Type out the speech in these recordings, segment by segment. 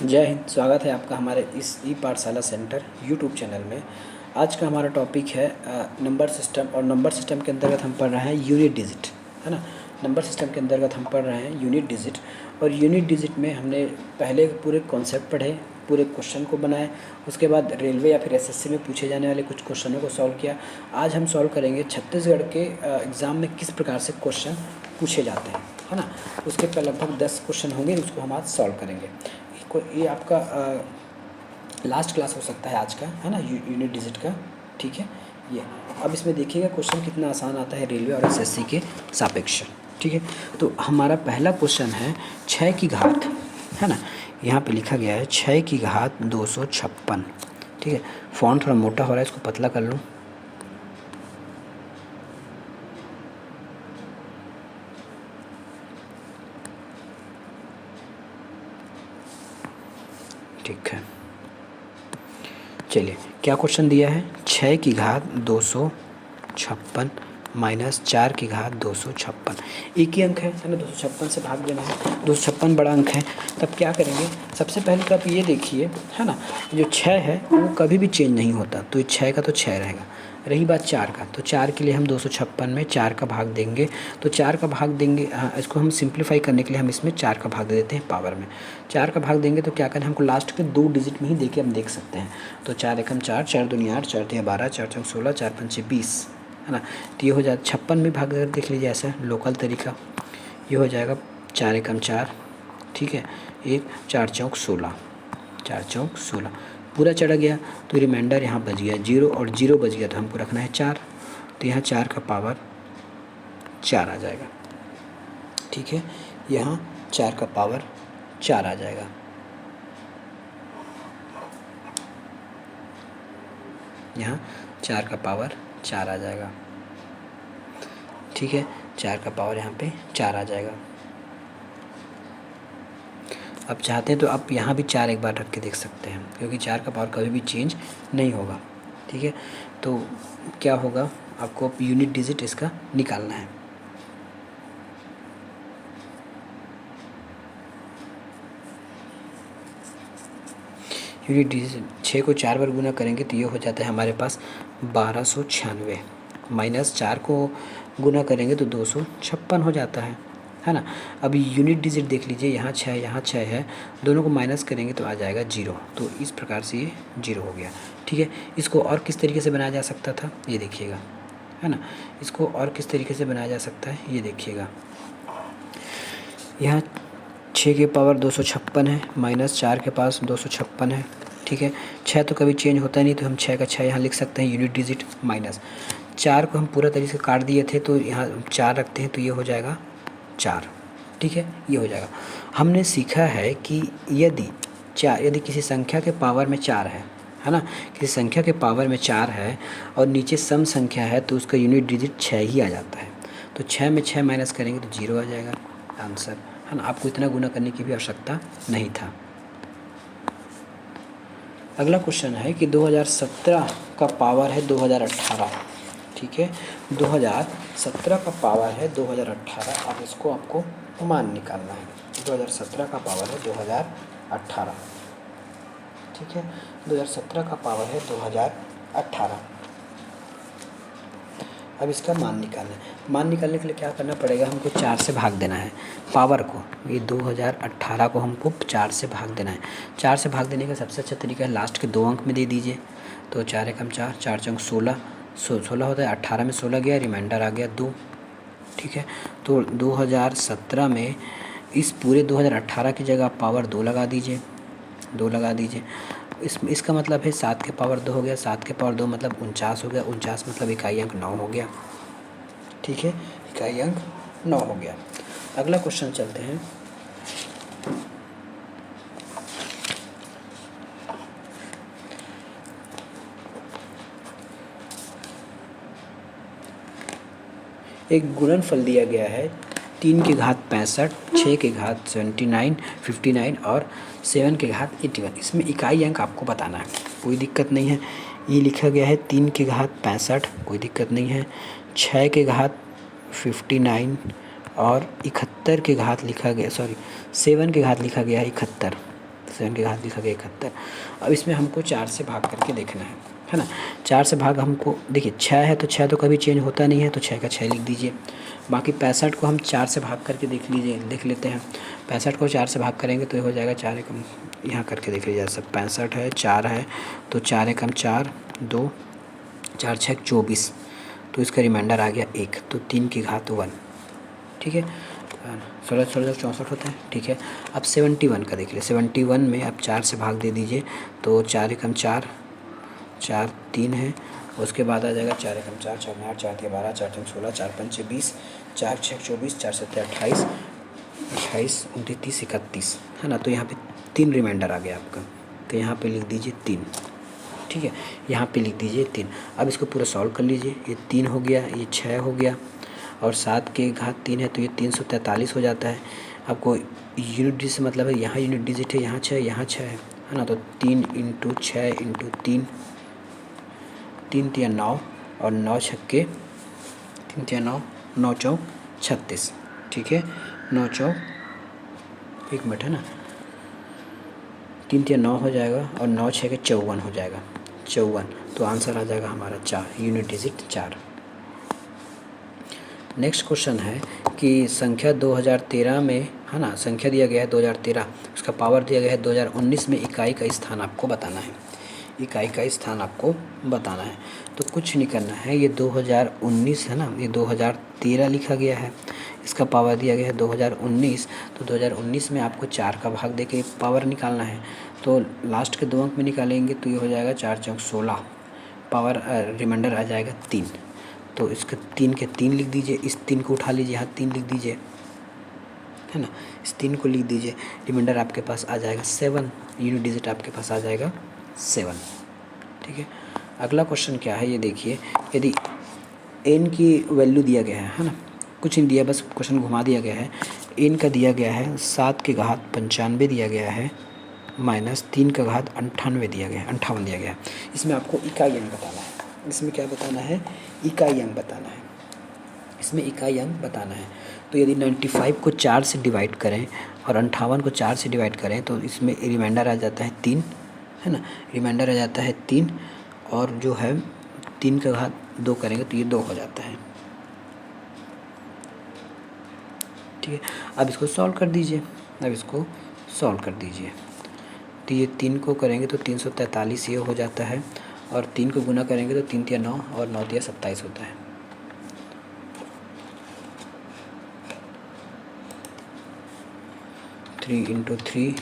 जय हिंद। स्वागत है आपका हमारे इस ई पाठशाला सेंटर यूट्यूब चैनल में। आज का हमारा टॉपिक है नंबर सिस्टम, और नंबर सिस्टम के अंतर्गत हम पढ़ रहे हैं यूनिट डिजिट, है ना। नंबर सिस्टम के अंतर्गत हम पढ़ रहे हैं यूनिट डिजिट, और यूनिट डिजिट में हमने पहले पूरे कॉन्सेप्ट पढ़े, पूरे क्वेश्चन को बनाए, उसके बाद रेलवे या फिर एसएससी में पूछे जाने वाले कुछ क्वेश्चनों को सॉल्व किया। आज हम सॉल्व करेंगे छत्तीसगढ़ के एग्ज़ाम में किस प्रकार से क्वेश्चन पूछे जाते हैं, है ना। उसके पर लगभग 10 क्वेश्चन होंगे, उसको हम आज सॉल्व करेंगे। ये आपका लास्ट क्लास हो सकता है आज का, है ना, यूनिट डिजिट का, ठीक है। ये अब इसमें देखिएगा क्वेश्चन कितना आसान आता है रेलवे और एसएससी के सापेक्ष, ठीक है। तो हमारा पहला क्वेश्चन है 6 की घात, है ना। यहाँ पे लिखा गया है 6 की घात 256, ठीक है। फॉन्ट थोड़ा मोटा हो रहा है, इसको पतला कर लूँ। ठीक है, चलिए क्या क्वेश्चन दिया है। 6 की घात 256 माइनस 4 की घात 256, एक ही अंक है ना, 256 से भाग देना है। 256 बड़ा अंक है, तब क्या करेंगे। सबसे पहले तो आप ये देखिए, है ना, जो 6 है वो कभी भी चेंज नहीं होता, तो 6 का तो 6 रहेगा। रही बात 4 का, तो 4 के लिए हम 256 में 4 का भाग देंगे, तो 4 का भाग देंगे। हाँ, इसको हम सिंप्लीफाई करने के लिए हम इसमें 4 का भाग दे देते हैं पावर में। 4 का भाग देंगे तो क्या करें, हमको लास्ट के 2 डिजिट में ही देके हम देख सकते हैं। तो 4 एकम 4, 4 दूनी 8, 4 तिया 12, 4 चौक 16, 4 पंचे 20, है ना। तो ये हो जाए 56 में भाग कर देख लीजिए, ऐसा लोकल तरीका। ये हो जाएगा 4 एकम 4, ठीक है, 1 4 चौक 16, 4 चौक 16 पूरा चढ़ा गया, तो रिमाइंडर यहाँ बच गया 0, और 0 बच गया तो हमको रखना है 4, तो यहाँ 4 का पावर 4 आ जाएगा, ठीक है। यहाँ 4 का पावर 4 आ जाएगा। यहाँ 4 का पावर 4 आ जाएगा, ठीक है। 4 का पावर यहाँ पे 4 आ जाएगा। अब चाहते हैं तो आप यहाँ भी 4 एक बार रख के देख सकते हैं, क्योंकि 4 का पावर कभी भी चेंज नहीं होगा, ठीक है। तो क्या होगा, आपको यूनिट डिजिट इसका निकालना है। यूनिट डिजिट 6 को 4 बार गुना करेंगे तो ये हो जाता है हमारे पास 1296, माइनस 4 को गुना करेंगे तो 256 हो जाता है ना। अभी यूनिट डिजिट देख लीजिए, यहाँ 6 यहाँ 6 है, दोनों को माइनस करेंगे तो आ जाएगा 0, तो इस प्रकार से ये 0 हो गया, ठीक है। इसको और किस तरीके से बनाया जा सकता था, ये देखिएगा, है ना। इसको और किस तरीके से बनाया जा सकता है, ये देखिएगा। यहाँ 6 के पावर 256 है, माइनस 4 के पास 256 है, ठीक है। 6 तो कभी चेंज होता नहीं, तो हम 6 का 6 यहाँ लिख सकते हैं यूनिट डिजिट, माइनस 4 को हम पूरा तरीके से काट दिए थे, तो यहाँ 4 रखते हैं तो ये हो जाएगा 4, ठीक है। ये हो जाएगा। हमने सीखा है कि यदि किसी संख्या के पावर में 4 है ना, किसी संख्या के पावर में 4 है और नीचे सम संख्या है, तो उसका यूनिट डिजिट 6 ही आ जाता है। तो 6 में 6 माइनस करेंगे तो 0 आ जाएगा आंसर, है ना। आपको इतना गुना करने की भी आवश्यकता नहीं था। अगला क्वेश्चन है कि 2017 का पावर है 2018, ठीक है। 2017 का पावर है 2018, अब इसको आपको मान निकालना है। 2017 का पावर है 2018, ठीक है। 2017 का पावर है 2018। अब इसका मान निकालना है। मान निकालने के लिए क्या करना पड़ेगा, हमको 4 से भाग देना है पावर को। ये 2018 को हमको 4 से भाग देना है। 4 से भाग देने का सबसे अच्छा तरीका है लास्ट के 2 अंक में दे दीजिए। तो 4 एकम 4, 4 चौक 16, 16 होता है, 18 में 16 गया, रिमाइंडर आ गया 2, ठीक है। तो 2017 में इस पूरे 2018 की जगह आप पावर 2 लगा दीजिए, 2 लगा दीजिए। इसका मतलब है 7 के पावर 2 हो गया, 7 के पावर 2 मतलब 49 हो गया, 49 मतलब इकाई अंक 9 हो गया, ठीक है। इकाई अंक 9 हो गया। अगला क्वेश्चन चलते हैं। एक गुणनफल दिया गया है 3 की घात 65, 6 की घात 79, 59 और 7 की घात 81। इसमें इकाई अंक आपको बताना है, कोई दिक्कत नहीं है। ये लिखा गया है 3 की घात 65, कोई दिक्कत नहीं है। 6 की घात 59 और 71 की घात लिखा गया, 7 की घात लिखा गया है 71, 7 की घात लिखा गया 71। अब इसमें हमको 4 से भाग करके देखना है ना। 4 से भाग हमको देखिए 6 है तो 6 तो कभी चेंज होता नहीं है, तो 6 का 6 लिख दीजिए। बाकी 65 को हम 4 से भाग करके देख लेते हैं। 65 को 4 से भाग करेंगे तो ये हो जाएगा 4 एकम, यहाँ करके देख लीजिए सब। 65 है, 4 है तो 4 एकम 4, 2, 4 6 24, तो इसका रिमाइंडर आ गया 1, तो 3 की घात 1। ठीक है, 16 16 64 होता है। ठीक है, अब 71 का देख लीजिए। 71 में आप 4 से भाग दे दीजिए तो 4 एकम 4, 4 3 है। उसके बाद आ जाएगा 4 एकम 4, 4 8, 4 12, 4 3 16, 4 5 20, 4 6 24, 4 7 28, 28 29 30 31 है ना। तो यहाँ पे 3 रिमाइंडर आ गया आपका, तो यहाँ पे लिख दीजिए 3। ठीक है, यहाँ पे लिख दीजिए 3। अब इसको पूरा सॉल्व कर लीजिए। ये 3 हो गया, ये 6 हो गया और 7 के घात 3 है तो ये 343 हो जाता है। आपको यूनिट डिजिट से मतलब है, यहाँ यूनिट डिजिट है, यहाँ 6, यहाँ 6 है ना। तो 3 × 6 × 3, 3 3 9 और 9 छक्के 3 3 9, 9 चौक 36। ठीक है, 9 चौक, एक मिनट है ना, 3 3 9 हो जाएगा और 9 6 के 54 हो जाएगा, 54। तो आंसर आ जाएगा हमारा 4, यूनिट डिजिट 4। नेक्स्ट क्वेश्चन है कि संख्या 2013 में है ना, संख्या दिया गया है 2013, उसका पावर दिया गया है 2019 में इकाई का स्थान आपको बताना है। इकाई का स्थान आपको बताना है, तो कुछ नहीं करना है। ये 2019 है ना, ये 2013 लिखा गया है, इसका पावर दिया गया है 2019, तो 2019 में आपको 4 का भाग देके पावर निकालना है। तो लास्ट के 2 अंक में निकालेंगे तो ये हो जाएगा 4 चौक 16, पावर रिमाइंडर आ जाएगा 3। तो इसके 3 के 3 लिख दीजिए, इस 3 को उठा लीजिए, यहाँ 3 लिख दीजिए है ना, इस 3 को लिख दीजिए। रिमाइंडर आपके पास आ जाएगा 7, यूनिट डिजिट आपके पास आ जाएगा 7। ठीक है, अगला क्वेश्चन क्या है ये देखिए। यदि n की वैल्यू दिया गया है ना, कुछ नहीं दिया, बस क्वेश्चन घुमा दिया गया है। n का दिया गया है 7 की घात 95 दिया गया है, माइनस 3 का घात 58 दिया गया है, 58 दिया गया है। इसमें आपको इकाई अंक बताना है। इसमें क्या बताना है, इकाई अंक बताना है। इसमें इकाई अंक बताना है। तो यदि 95 को 4 से डिवाइड करें और 58 को 4 से डिवाइड करें तो इसमें रिमाइंडर आ जाता है 3 है ना, रिमाइंडर आ जाता है 3, और जो है 3 का घात 2 करेंगे तो ये 2 हो जाता है। ठीक है, अब इसको सॉल्व कर दीजिए। अब इसको सॉल्व कर दीजिए तो ये 3 को करेंगे तो 343 ये हो जाता है, और 3 को गुना करेंगे तो 3 3 9 और 9 3 27 होता है। थ्री इंटू 3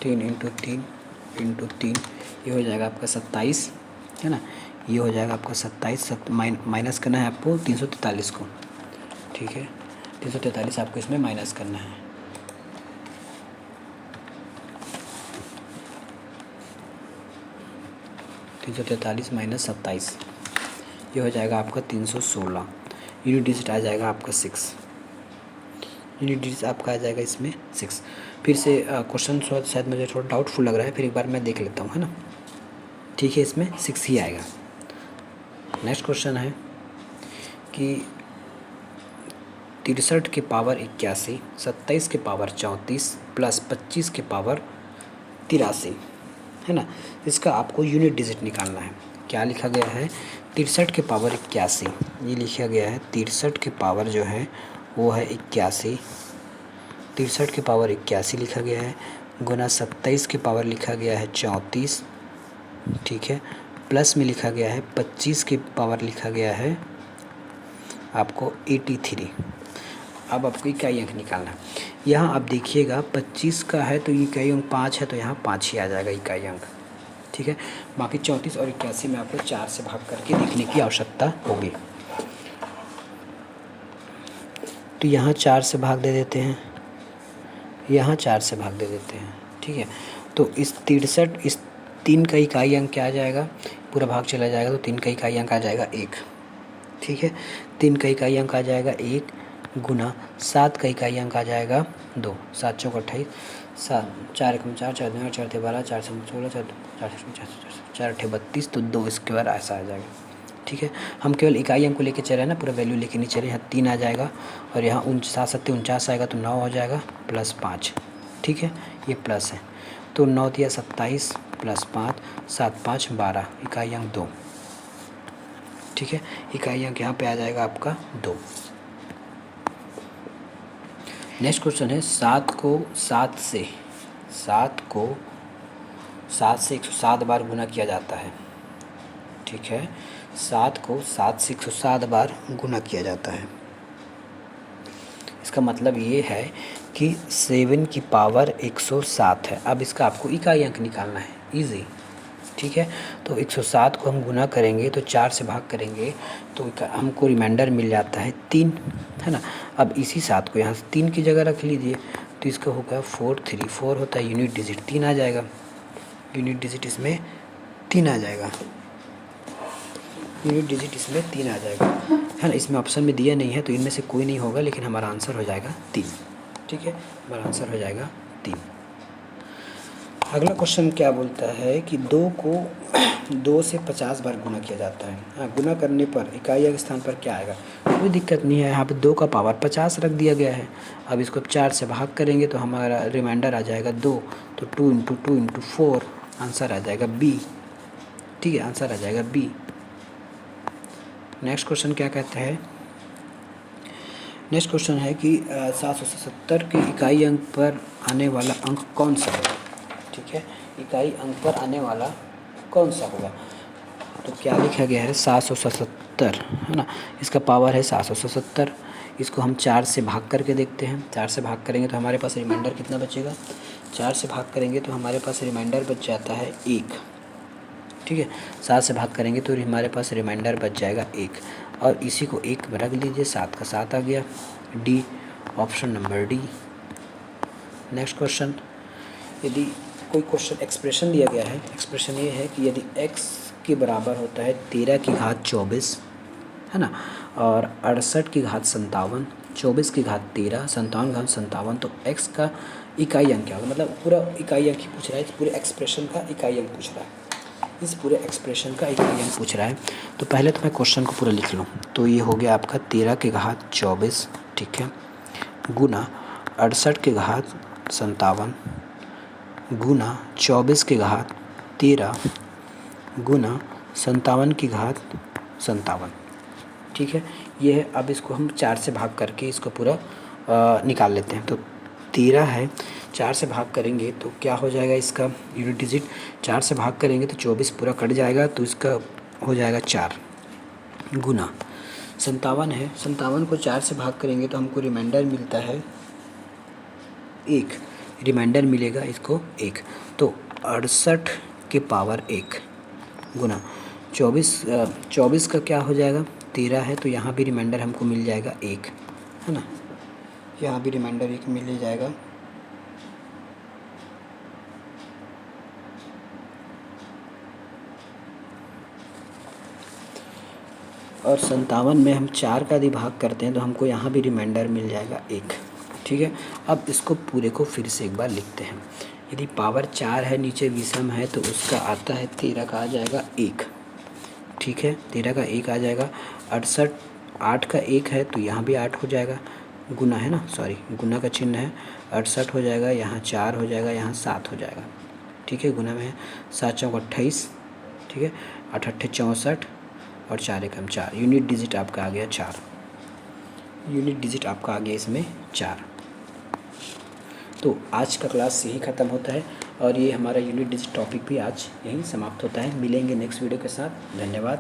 3 इंटू 3 इंटू 3, ये हो जाएगा आपका 27 है ना। ये हो जाएगा आपका 27, माइनस करना है आपको 343 को। ठीक है, 343 आपको इसमें माइनस करना है। -343 माइनस 27, ये हो जाएगा आपका 316। यूनिट डिजिट आ जाएगा आपका 6, यूनिट डिजिट आपका आ जाएगा इसमें 6। फिर से क्वेश्चन शायद मुझे थोड़ा डाउटफुल लग रहा है, फिर एक बार मैं देख लेता हूँ है ना। ठीक है, इसमें 6 ही आएगा। नेक्स्ट क्वेश्चन है कि 63 के पावर 81, 27 के पावर 34 प्लस 25 के पावर 83 है ना। इसका आपको यूनिट डिजिट निकालना है। क्या लिखा गया है, 63 के पावर 81, ये लिखा गया है 63 के पावर जो है वो है 81, 63 के पावर 81 लिखा गया है, गुना 27 के पावर लिखा गया है 34। ठीक है, प्लस में लिखा गया है 25 के पावर लिखा गया है आपको 83। अब आपको इकाई अंक निकालना है। यहाँ आप देखिएगा 25 का है तो इकाई अंक 5 है, तो यहाँ 5 ही आ जाएगा इकाई अंक। ठीक है, बाकी 34 और 81 में आपको 4 से भाग करके देखने की आवश्यकता होगी। तो यहाँ 4 से भाग दे देते हैं, यहाँ 4 से भाग दे देते हैं। ठीक है, तो इस 63, इस 3 का इकाई अंक क्या आ जाएगा, पूरा भाग चला जाएगा तो 3 का इकाई अंक आ जाएगा 1। ठीक है, 3 का इकाई अंक आ जाएगा 1, गुना 7 का इकाई अंक आ जाएगा 2, 7 चौक 28, 7 4 एकम 4, 4 2 4 12, 4 16, 4 4 4 32, तो 2 इसके बाद ऐसा आ जाएगा। ठीक है, हम केवल इकाई अंक को लेके चल रहे हैं ना, पूरा वैल्यू लेके नहीं चले। यहाँ 3 आ जाएगा और यहाँ 7×7 = 49 आएगा तो 9 हो जाएगा प्लस 5। ठीक है, ये प्लस है तो 9 × 27 प्लस 5, 7 × 5 = 12, इकाई अंक 2। ठीक है, इकाई अंक यहाँ पे आ जाएगा आपका 2। नेक्स्ट क्वेश्चन है 7 को 7 से 107 बार गुना किया जाता है। ठीक है, 7 को 7 से 107 बार गुना किया जाता है। इसका मतलब ये है कि 7 की पावर 107 है। अब इसका आपको इकाई अंक निकालना है, इजी। ठीक है, तो 107 को हम गुना करेंगे तो 4 से भाग करेंगे तो हमको रिमाइंडर मिल जाता है 3, है ना। अब इसी 7 को यहाँ से 3 की जगह रख लीजिए तो इसका होगा 4 3 4 होता है, यूनिट डिजिट 3 आ जाएगा। यूनिट डिजिट इसमें 3 आ जाएगा, यूनिट डिजिट इसमें 3 आ जाएगा, है ना। इसमें ऑप्शन में दिया नहीं है तो इनमें से कोई नहीं होगा, लेकिन हमारा आंसर हो जाएगा 3। ठीक है, हमारा आंसर हो जाएगा 3। अगला क्वेश्चन क्या बोलता है कि 2 को 2 से 50 बार गुना किया जाता है। हाँ, गुना करने पर इकाई अंक स्थान पर क्या आएगा? कोई दिक्कत नहीं है, यहाँ पे 2 का पावर 50 रख दिया गया है। अब इसको 4 से भाग करेंगे तो हमारा रिमाइंडर आ जाएगा 2, तो 2 × 2 × 4 आंसर आ जाएगा B। ठीक है, आंसर आ जाएगा B। नेक्स्ट क्वेश्चन क्या कहता है? नेक्स्ट क्वेश्चन है कि 770 के इकाई अंक पर आने वाला अंक कौन सा होगा? ठीक है, इकाई अंक पर आने वाला कौन सा होगा? तो क्या लिखा गया है? 770, है ना। इसका पावर है 770। इसको हम 4 से भाग करके देखते हैं। 4 से भाग करेंगे तो हमारे पास रिमाइंडर कितना बचेगा? 4 से भाग करेंगे तो हमारे पास रिमाइंडर बच जाता है 1। ठीक है, 7 से भाग करेंगे तो हमारे पास रिमाइंडर बच जाएगा 1 और इसी को 1 में रख लीजिए, 7 का 7 आ गया। D, option number D. Next question, यदि कोई क्वेश्चन एक्सप्रेशन दिया गया है, एक्सप्रेशन ये है कि यदि x के बराबर होता है 13 की घात 24, है ना, और 68 की घात 57, 24 की घात 13, 57 की घात 57, तो x का इकाई अंक क्या होगा? मतलब पूरा इकाई अंक ही पूछ रहा है, इस पूरे एक्सप्रेशन का इकाई अंक पूछ रहा है, इस पूरे एक्सप्रेशन का इकाई अंक पूछ रहा है। तो पहले तो मैं क्वेश्चन को पूरा लिख लूँ। तो ये हो गया आपका 13 की घात 24, ठीक है, गुना 68 की घात 57 गुना 24 की घात 13 गुना 57 की घात 57। ठीक है, ये है। अब इसको हम 4 से भाग करके इसको पूरा निकाल लेते हैं। तो 13 है, 4 से भाग करेंगे तो क्या हो जाएगा? इसका यूनिट डिजिट 4 से भाग करेंगे तो 24 पूरा कट जाएगा, तो इसका हो जाएगा 4 गुना 57 है। 57 को 4 से भाग करेंगे तो हमको रिमाइंडर मिलता है 1, रिमाइंडर मिलेगा इसको 1, तो 68 के पावर 1 गुना 24 का क्या हो जाएगा? 13 है तो यहाँ भी रिमाइंडर हमको मिल जाएगा 1, है ना, यहाँ भी रिमाइंडर 1 मिल जाएगा। और 57 में हम 4 का यदि भाग करते हैं तो हमको यहाँ भी रिमाइंडर मिल जाएगा 1। ठीक है, अब इसको पूरे को फिर से एक बार लिखते हैं। यदि पावर 4 है, नीचे विषम है, तो उसका आता है 13 का आ जाएगा 1। ठीक है, 13 का 1 आ जाएगा। 68 8 का 1 है तो यहाँ भी 8 हो जाएगा, गुना है ना, सॉरी गुना का चिन्ह है। 68 हो जाएगा, यहाँ 4 हो जाएगा, यहाँ 7 हो जाएगा। ठीक है, गुना में है, 7 × 28, ठीक है, 8 × 64 और 4 × 4। यूनिट डिजिट आपका आ गया 4, यूनिट डिजिट आपका आ गया इसमें 4। तो आज का क्लास यही ख़त्म होता है और ये हमारा यूनिट डिजिट टॉपिक भी आज यहीं समाप्त होता है। मिलेंगे नेक्स्ट वीडियो के साथ। धन्यवाद।